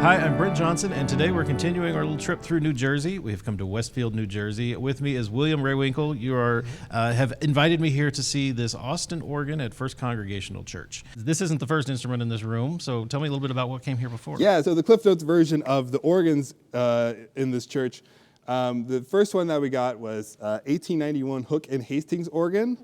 Hi, I'm Brent Johnson, and today we're continuing our little trip through New Jersey. We have come to Westfield, New Jersey. With me is William Rehwinkel. You have invited me here to see this Austin organ at First Congregational Church. This isn't the first instrument in this room, so tell me a little bit about what came here before. Yeah, so the Cliff Notes version of the organs in this church, the first one that we got was 1891 Hook and Hastings organ.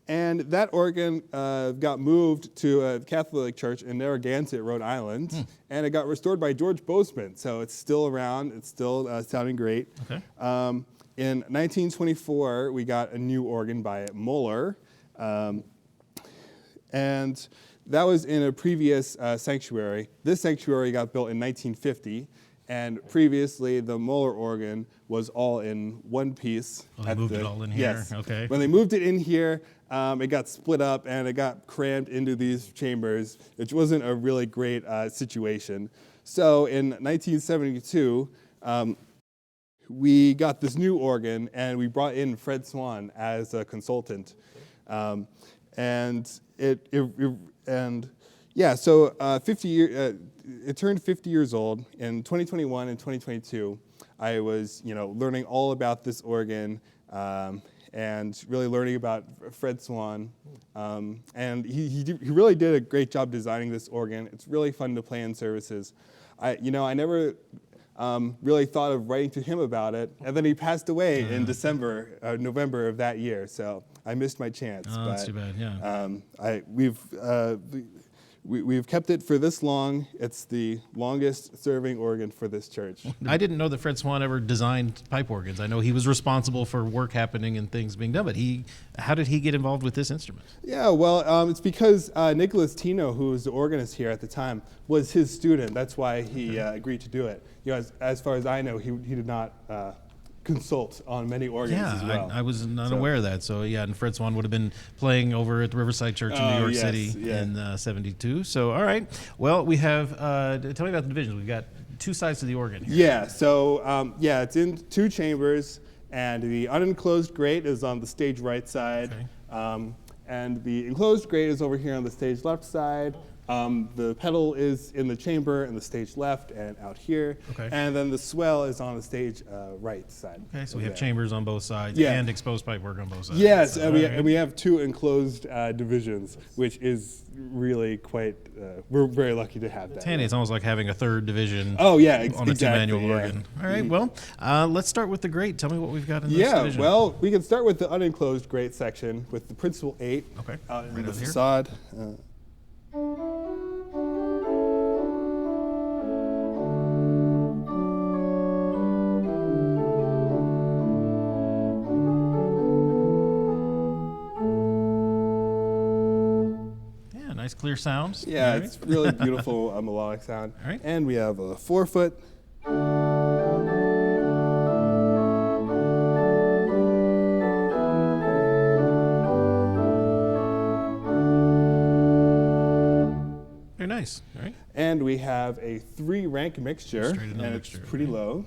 And that organ got moved to a Catholic church in Narragansett, Rhode Island, and it got restored by George Bozeman. So it's still around. It's still sounding great. Okay. In 1924, we got a new organ by Moeller, and that was in a previous sanctuary. This sanctuary got built in 1950. And previously, the Moeller organ was all in one piece. Well, they moved it all in here. Yes. Okay. When they moved it in here, it got split up and it got crammed into these chambers, which wasn't a really great situation. So in 1972, we got this new organ and we brought in Fred Swann as a consultant. So 50 years. It turned 50 years old. In 2021 and 2022, I was, learning all about this organ and really learning about Fred Swann. And he really did a great job designing this organ. It's really fun to play in services. I never really thought of writing to him about it, and then he passed away in November of that year. So I missed my chance. Oh, that's too bad. Yeah. We've kept it for this long. It's the longest serving organ for this church. I didn't know that Fred Swann ever designed pipe organs. I know he was responsible for work happening and things being done, but how did he get involved with this instrument? Yeah, well, it's because Nicholas Tino, who was the organist here at the time, was his student. That's why he agreed to do it. As far as I know, he did not consult on many organs as well. I was not aware of that. So and Fred Swann would have been playing over at the Riverside Church in New York City in 72. So, all right. Well, we have, tell me about the divisions. We've got two sides to the organ here. Yeah, so, it's in two chambers, and the unenclosed grate is on the stage right side, and the enclosed grate is over here on the stage left side. The pedal is in the chamber and the stage left and out here. Okay. And then the swell is on the stage right side. Okay, so we have chambers on both sides and exposed pipework on both sides. Yes, and we have two enclosed divisions, which is really quite, we're very lucky to have that. Tandy, it's almost like having a third division on a two-manual organ. All right, well, let's start with the grate. Tell me what we've got in this division. Yeah, well, we can start with the unenclosed grate section with the principal 8 in the facade. Nice clear sounds. Yeah, it's really beautiful melodic sound. All right. And we have a 4-foot. Very nice. All right. And we have a 3-rank mixture, and it's pretty low.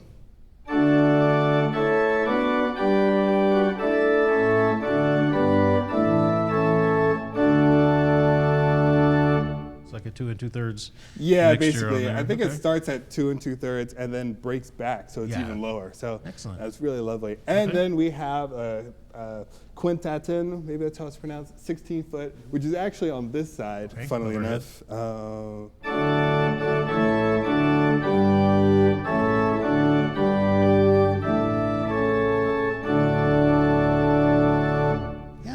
Like a 2 2/3. Yeah, basically. I think it starts at 2 2/3 and then breaks back, so it's even lower. So excellent. That's really lovely. And then we have a quintatin, maybe that's how it's pronounced, 16-foot, which is actually on this side, funnily enough.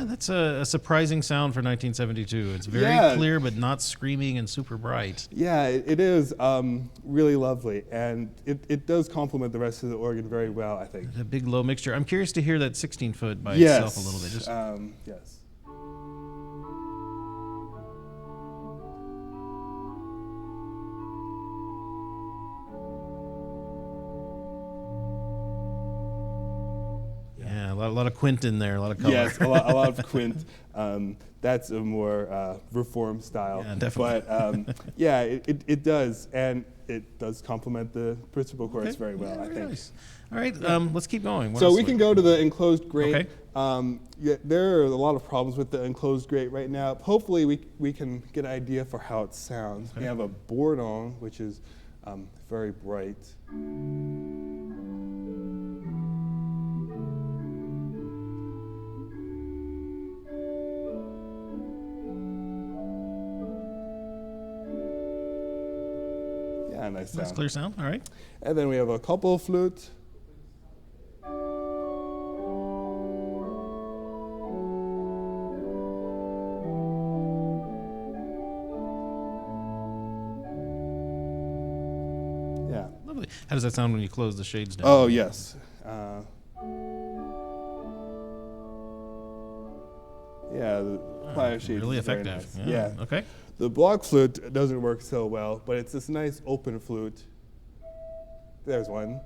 That's a surprising sound for 1972. It's very clear, but not screaming and super bright. Yeah, it is really lovely, and it does complement the rest of the organ very well, I think. A big low mixture. I'm curious to hear that 16-foot by itself a little bit. Yes. A lot of quint in there, a lot of color. Yes, a lot of quint. That's a more reform style. Yeah, definitely. But it does, and it does complement the principal chorus very well, I think. Nice. All right, let's keep going. So we can go to the enclosed grate. There are a lot of problems with the enclosed grate right now. Hopefully we can get an idea for how it sounds. We have a bourdon, which is very bright. Yeah, nice sound. Nice clear sound. All right. And then we have a couple flute. Yeah. Lovely. How does that sound when you close the shades down? Oh, yes. Yeah, the choir shades Really is very effective. nice. Yeah. Okay. The block flute doesn't work so well, but it's this nice open flute. There's one.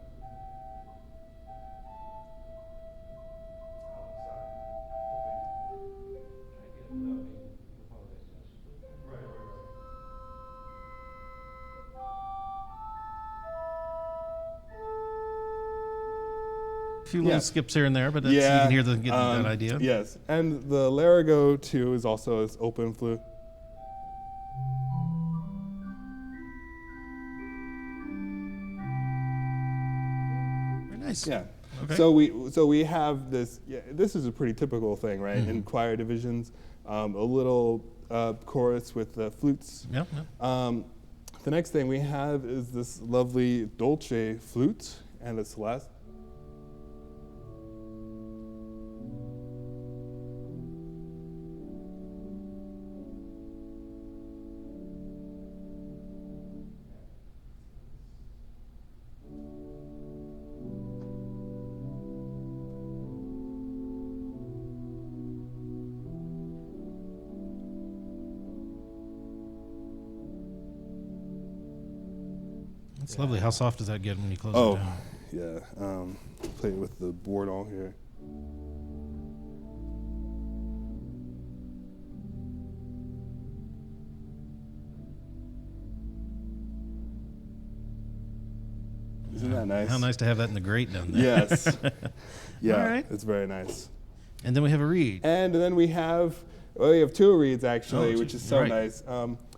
A few little skips here and there, but that's, you can hear get that idea. Yes, and the Larigo too is also this open flute. Very nice. Yeah. Okay. So we have this. Yeah, this is a pretty typical thing, right? In choir divisions, a little chorus with the flutes. Yeah. The next thing we have is this lovely dolce flute and a celeste. It's lovely. How soft does that get when you close it down? Yeah. Play it with the board on here. Isn't that nice? How nice to have that in the grate down there. Yes. Yeah, All right. it's very nice. And then we have a reed. And then we have two reeds actually, Oh, which is so right. nice.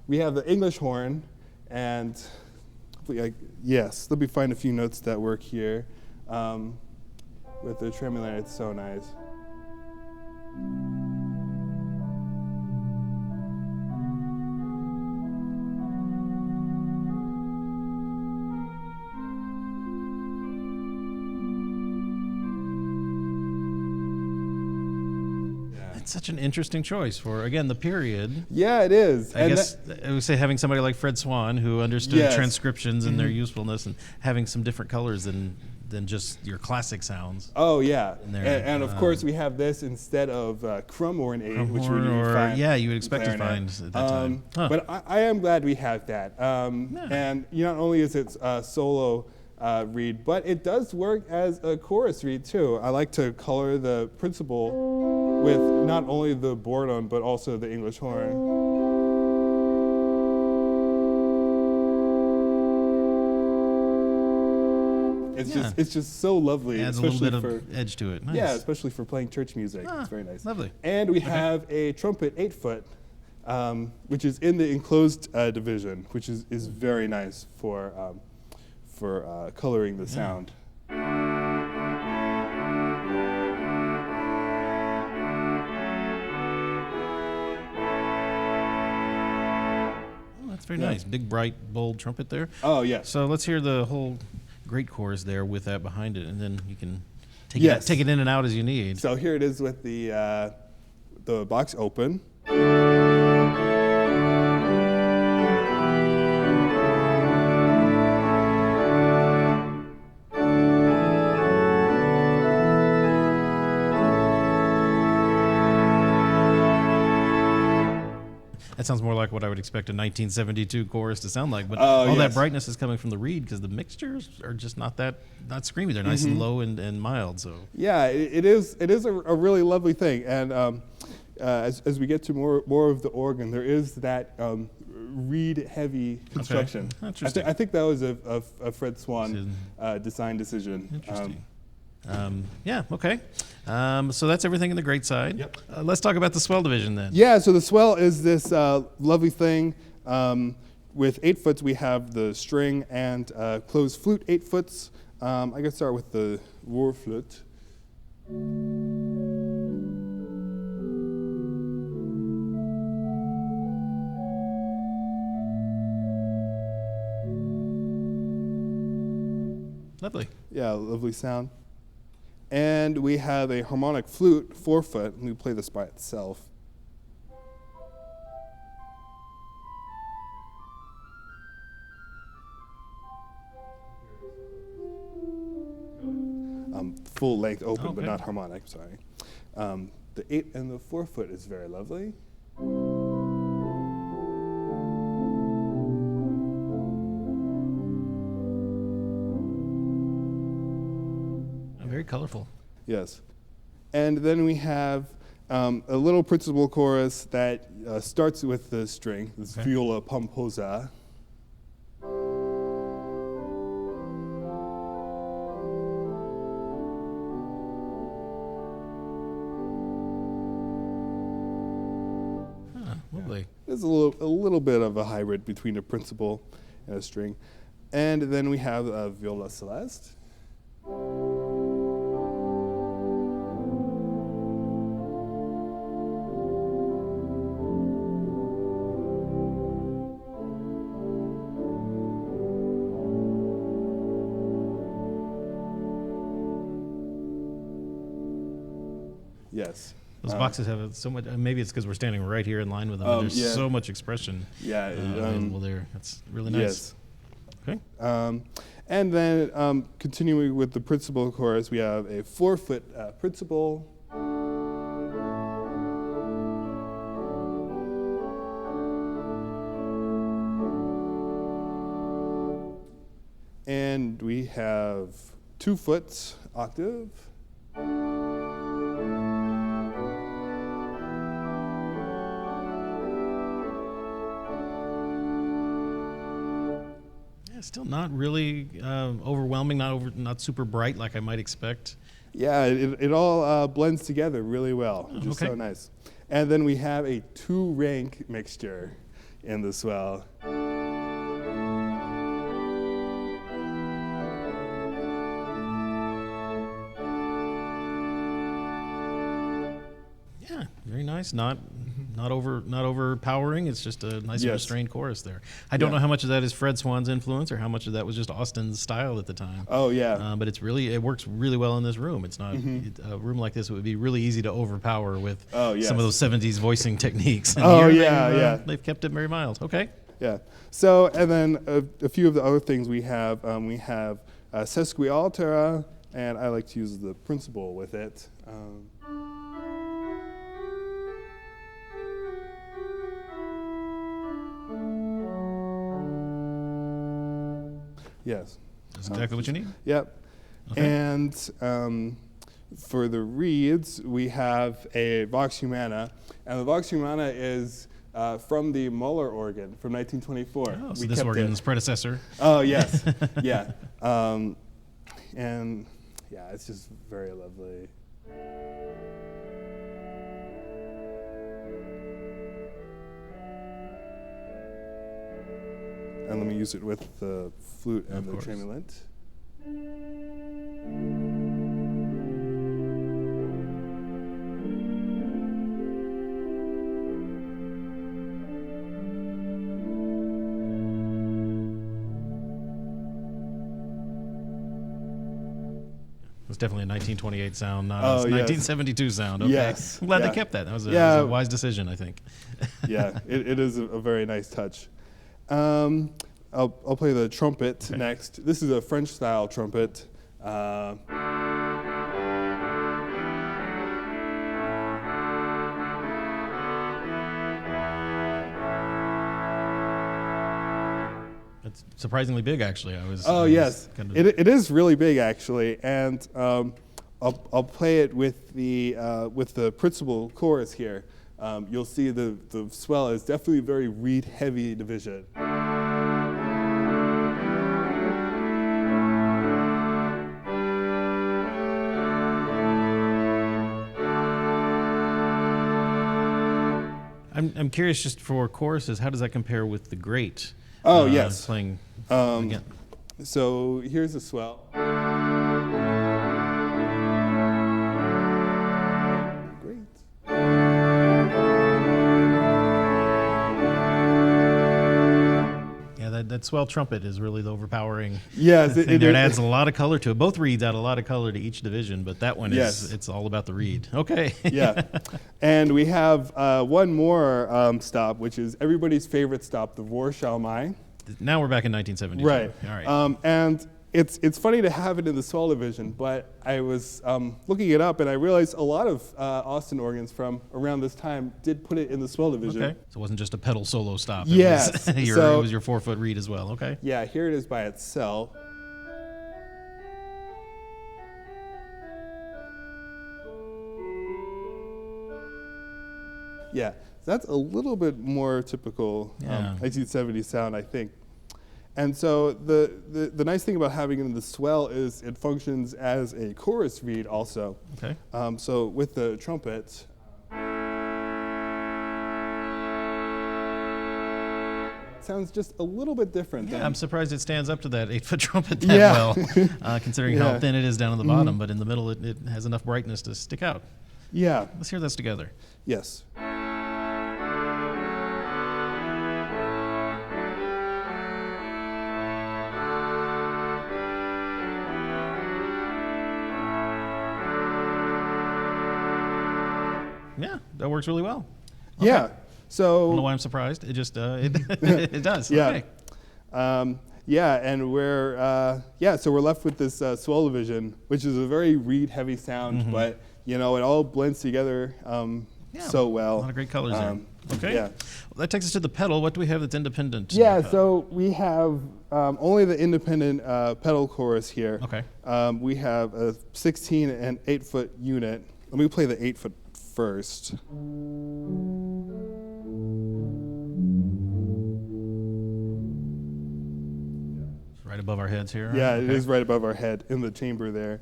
We have the English horn, and yes, let me find a few notes that work here. With the tremolo, it's so nice. It's such an interesting choice for, again, the period. Yeah, it is. I guess I would say having somebody like Fred Swann who understood Yes. transcriptions and their usefulness, and having some different colors than just your classic sounds. Oh yeah, in there. and of course we have this instead of crumhorn 8, which Horn, would or find you would expect to clarinet. find at that time. Huh. But I am glad we have that. And not only is it solo reed, but it does work as a chorus reed too. I like to color the principal with not only the bourdon but also the English horn. It's just so lovely. Adds a little bit of edge to it. Nice. Yeah, especially for playing church music. It's very nice. Lovely. And we have a trumpet 8-foot, which is in the enclosed division, which is very nice for coloring the sound. Oh, that's very nice. Big, bright, bold trumpet there. Oh, yes. So let's hear the whole great chorus there with that behind it, and then you can take it in and out as you need. So here it is with the box open. That sounds more like what I would expect a 1972 chorus to sound like, but Oh, all that yes. brightness is coming from the reed because the mixtures are just not screamy. They're nice and low and mild. So Yeah, it is a really lovely thing, and as we get to more of the organ, there is that reed-heavy construction. Okay. Interesting. I think that was a Fred Swann design decision. Interesting. Yeah, okay. So that's everything in the great side. Let's talk about the swell division then. Yeah, so the swell is this lovely thing. with 8 foots, we have the string and closed flute 8 foots. I can start with the roar flute. Lovely. Yeah, lovely sound. And we have a harmonic flute 4 foot. Let me play this by itself. Full length open, Okay. but not harmonic, sorry. The 8 and the 4 foot is very lovely. Very colorful. Yes. And then we have a little principal chorus that starts with the string, this viola pomposa. Lovely. There's a little bit of a hybrid between a principal and a string. And then we have viola celeste. Yes. Those boxes have so much. Maybe it's because we're standing right here in line with them. And there's so much expression. Yeah. Available there. That's really nice. Yes. Okay. And then continuing with the principal chorus, we have a 4 foot principal. And we have 2 foot octave. Still not really overwhelming, not super bright like I might expect. Yeah, it all blends together really well, which is so nice. And then we have a 2-rank mixture in the swell. Yeah, very nice. Not overpowering. It's just a nice restrained chorus there. I don't know how much of that is Fred Swann's influence or how much of that was just Austin's style at the time. Oh yeah. But it works really well in this room. It's not a room like this. It would be really easy to overpower with some of those 70s voicing techniques. And they've kept it very mild. Okay. Yeah. So and then a few of the other things we have sesquialtera, and I like to use the principal with it. Yes. That's exactly what you need. Yep. Okay. And for the reeds, we have a Vox Humana, and the Vox Humana is from the Muller organ from 1924. Oh, so this organ's predecessor. Oh, yes. Yeah. And yeah, it's just very lovely. And let me use it with the flute and the tremulant. It's definitely a 1928 sound, not a 1972 sound. Okay. Yes. I'm glad they kept that. That was a wise decision, I think. Yeah, it is a very nice touch. I'll play the trumpet next. This is a French-style trumpet. It's surprisingly big, actually. Yes. It is really big, actually, and I'll play it with the principal chorus here. You'll see the swell is definitely a very reed-heavy division. I'm curious, just for choruses, how does that compare with the great? Oh, yes. Playing again. So here's a swell. Great. Yeah, that swell trumpet is really the overpowering Yes, thing there. It adds a lot of color to it. Both reeds add a lot of color to each division, but that one Yes. it's all about the reed. Okay. Yeah. And we have one more stop, which is everybody's favorite stop, the Vorschau. Now we're back in 1972. Right. All right. And it's funny to have it in the swell division, but I was looking it up and I realized a lot of Austin organs from around this time did put it in the swell division. Okay. So it wasn't just a pedal solo stop. Yes. It was your 4-foot reed as well. Okay. Yeah, here it is by itself. Yeah, that's a little bit more typical 1970s sound, I think. And so the nice thing about having it in the swell is it functions as a chorus reed also. Okay. So with the trumpet, it sounds just a little bit different. Yeah, than, I'm surprised it stands up to that 8-foot trumpet that well, considering how Yeah. thin it is down at the bottom, but in the middle it has enough brightness to stick out. Yeah, Let's hear this together. yes. Yeah, that works really well. Yeah, I don't know so why I'm surprised. It just it does. yeah. Okay. Yeah, and so we're left with this swell division, which is a very reed-heavy sound, but it all blends together so well. A lot of great colors there. Okay. Yeah. Well, that takes us to the pedal. What do we have that's independent? Yeah, so we have only the independent pedal chorus here. Okay. We have a 16 and 8-foot unit. Let me play the 8-foot first. Right above our heads here. Yeah, Okay. it is right above our head in the chamber there.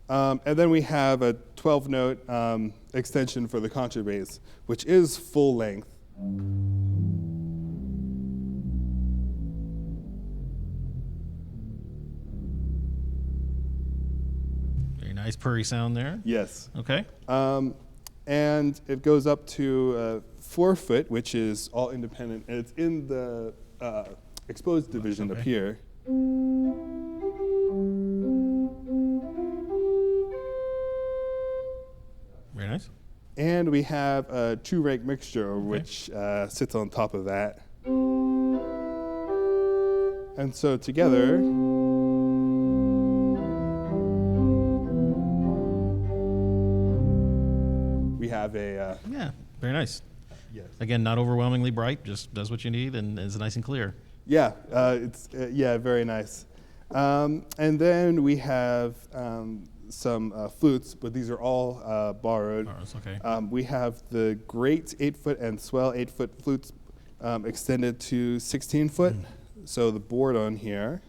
And then we have a 12-note extension for the contrabass, which is full length. Very nice purry sound there. Yes. Okay. And it goes up to 4-foot, which is all independent, and it's in the exposed division up here. Very nice. And we have a 2-rank mixture, which sits on top of that. And so together, we have a Yeah, very nice. yes. Again, not overwhelmingly bright, just does what you need and is nice and clear. Yeah, it's very nice. And then we have some flutes, but these are all borrowed. Okay. We have the great 8-foot and swell 8-foot flutes extended to 16-foot. So the board on here.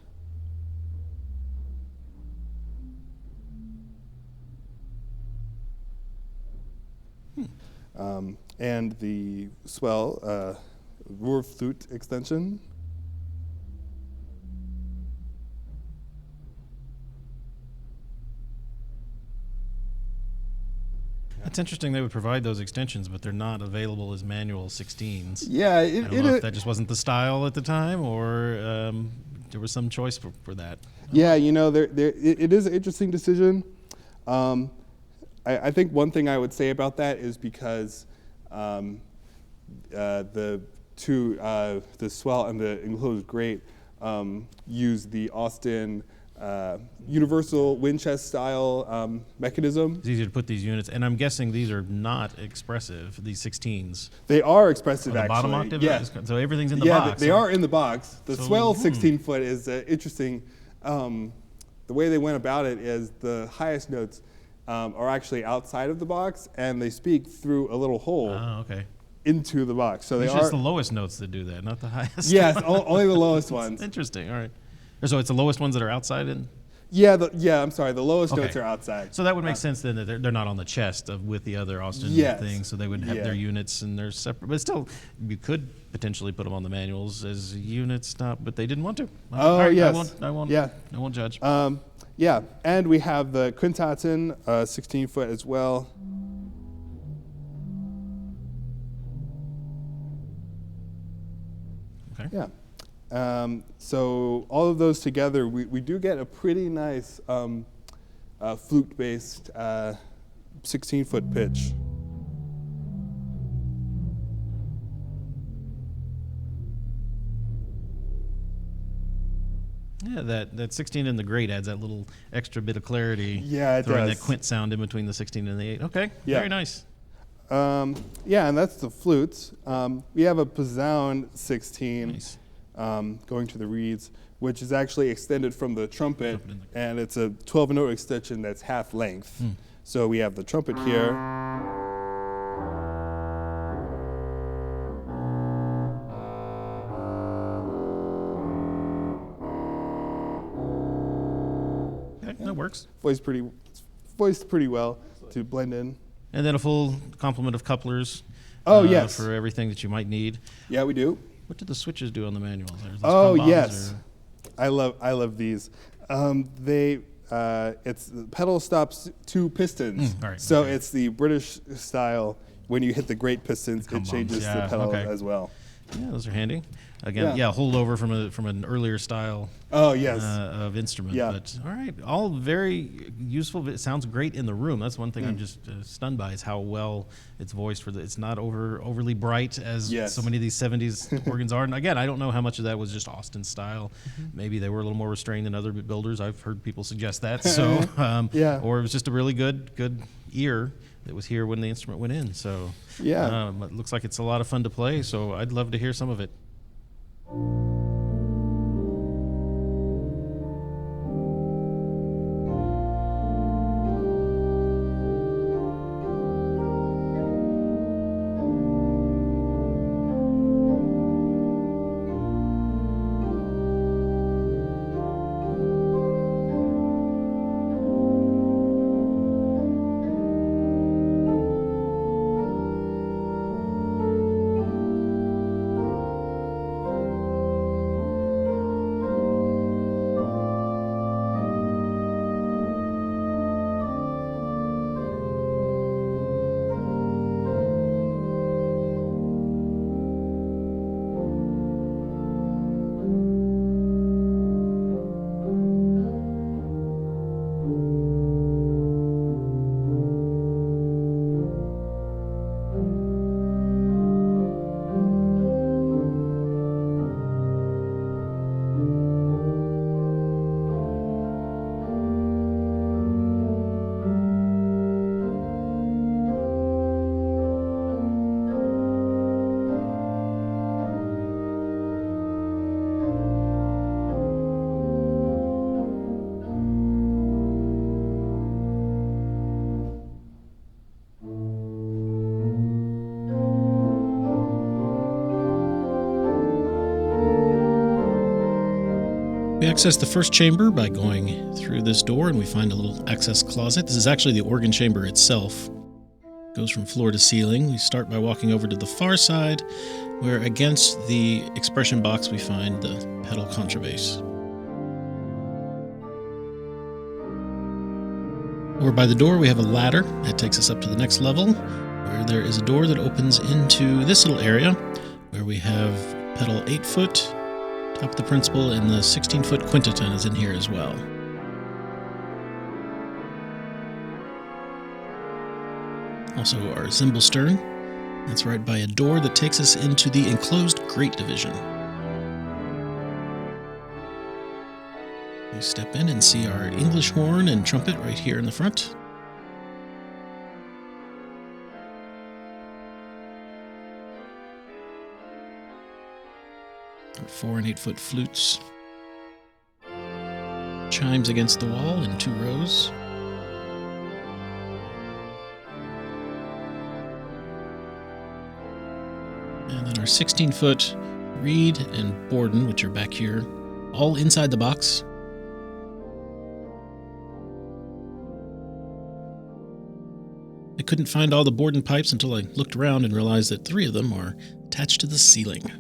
And the swell roar flute extension. It's interesting they would provide those extensions, but they're not available as manual 16s. Yeah, I don't know if that just wasn't the style at the time, or there was some choice for that. yeah, it is an interesting decision. I think one thing I would say about that is because the swell and the enclosed grate use the Austin universal wind chest style mechanism. It's easier to put these units, and I'm guessing these are not expressive, these 16s. They are expressive, The actually. bottom octave? Yeah, So everything's in the yeah, box. they are in the box. The So, swell 16-foot is interesting. The way they went about it is the highest notes are actually outside of the box, and they speak through a little hole Oh, okay. into the box. So they It's are. just the lowest notes that do that, not the highest. Yes, only the lowest ones. Interesting. All right. So it's the lowest ones that are outside in? I'm sorry. The lowest Okay. notes are outside. So that would make sense then that they're not on the chest with the other Austin Yes. things, so they would have Yeah. their units and they're separate. But still, you could potentially put them on the manuals as units, but they didn't want to. Oh, All right, yes. I won't. Yeah. I won't judge. Yeah, and we have the Quintaten, 16 foot as well. Okay. Yeah. So all of those together, we do get a pretty nice flute-based 16-foot pitch. Yeah, that 16 in the grade adds that little extra bit of clarity. Yeah, it throwing does. that quint sound in between the 16 and the 8. Okay, Yeah. very nice. Yeah, and that's the flutes. We have a Posaune 16 Nice. going to the reeds, which is actually extended from the trumpet, and it's a 12-note extension that's half length. So we have the trumpet here. Okay, that works. Voiced pretty well to blend in. And then a full complement of couplers. Oh, yes. For everything that you might need. Yeah, we do. What did the switches do on the manuals? Are those Oh, combos yes. or- I love these. It's the pedal stops 2 pistons. all right, So okay. it's the British style. When you hit the great pistons, The it changes come-ons, yeah, the pedal okay. as well. Yeah, those are handy. Again, yeah, holdover from an earlier style Oh, yes. of instrument. Yeah. But all right, all very useful. It sounds great in the room. That's one thing I'm just stunned by is how well it's voiced. It's not overly bright as Yes. so many of these 70s organs are. And again, I don't know how much of that was just Austin style. Maybe they were a little more restrained than other builders. I've heard people suggest that. So, Yeah. or it was just a really good ear that was here when the instrument went in. So, Yeah. it looks like it's a lot of fun to play. So I'd love to hear some of it. We access the first chamber by going through this door, and we find a little access closet. This is actually the organ chamber itself. It goes from floor to ceiling. We start by walking over to the far side, where against the expression box we find the pedal contrabass. Over by the door we have a ladder that takes us up to the next level, where there is a door that opens into this little area, where we have pedal 8-foot, top of the principal, and the 16-foot quintaton is in here as well. Also our cymbal stern. That's right by a door that takes us into the enclosed grate division. We step in and see our English horn and trumpet right here in the front. Our 4 and 8-foot flutes. Chimes against the wall in 2 rows. And then our 16-foot reed and borden, which are back here, all inside the box. I couldn't find all the board and pipes until I looked around and realized that 3 of them are attached to the ceiling.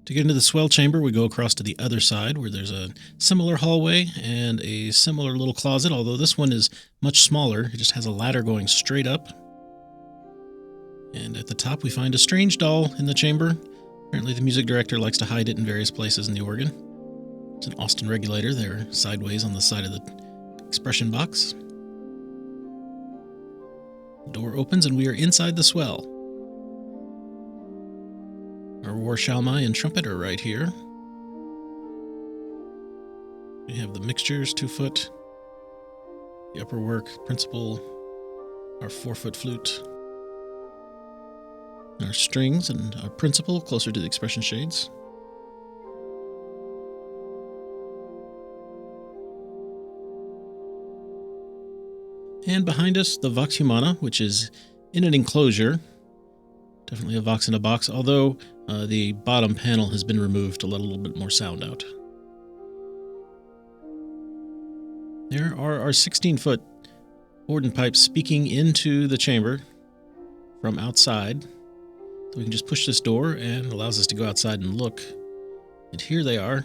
To get into the swell chamber, we go across to the other side where there's a similar hallway and a similar little closet, although this one is much smaller. It just has a ladder going straight up. And at the top, we find a strange doll in the chamber. Apparently the music director likes to hide it in various places in the organ. It's an Austin regulator there, sideways on the side of the expression box. The door opens and we are inside the swell. Our war shalmai and trumpet are right here. We have the mixtures, 2-foot, the upper work, principal, our 4-foot flute, our strings, and our principal closer to the expression shades. And behind us, the Vox Humana, which is in an enclosure. Definitely a Vox in a box, although the bottom panel has been removed to let a little bit more sound out. There are our 16-foot board and pipes speaking into the chamber from outside. So we can just push this door and it allows us to go outside and look. And here they are,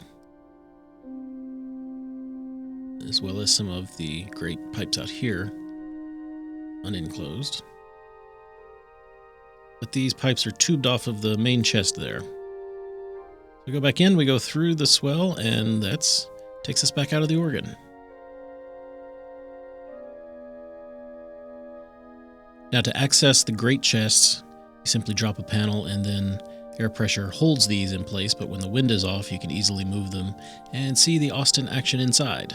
as well as some of the great pipes out here, unenclosed. But these pipes are tubed off of the main chest there. We go back in, we go through the swell, and that takes us back out of the organ. Now to access the great chests, you simply drop a panel and then air pressure holds these in place, but when the wind is off, you can easily move them and see the Austin action inside.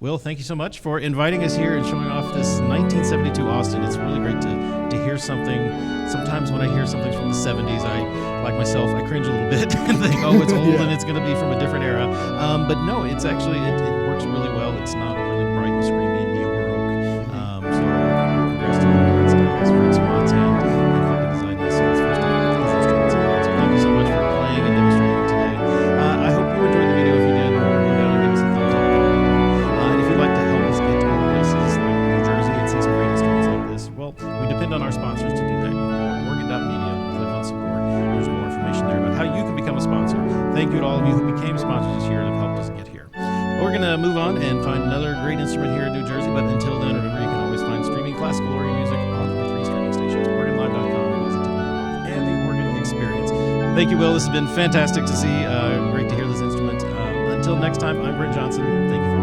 Will, thank you so much for inviting us here and showing off this 1972 Austin. It's really great to hear something. Sometimes when I hear something from the 70s, like myself, I cringe a little bit and think, oh, it's old and it's going to be from a different era. But no, it's actually, it works really well. It's not overly bright and screamy and neo-baroque. So congrats to Brent's guys, Frederick Swann's hand in helping design this. So it's first time these instruments come out. So thank you so much for playing and demonstrating today. I hope you enjoyed the video. If you did, go down and give us a thumbs up. And if you'd like to help us get to more places like New Jersey and see some great instruments like this, well, we depend on our sponsors to do that. You can go to Morgan.media, click on support. There's more information there about how you can become a sponsor. Thank you to all of you who became sponsors this year and have helped us get here. We're going to move on and find another great instrument here in New Jersey, but until then, remember you can always find streaming classical organ music on the 3 streaming stations, organlive.com, and the Organ Experience. Thank you, Will. This has been fantastic to see. Great to hear this instrument. Until next time, I'm Brent Johnson. Thank you for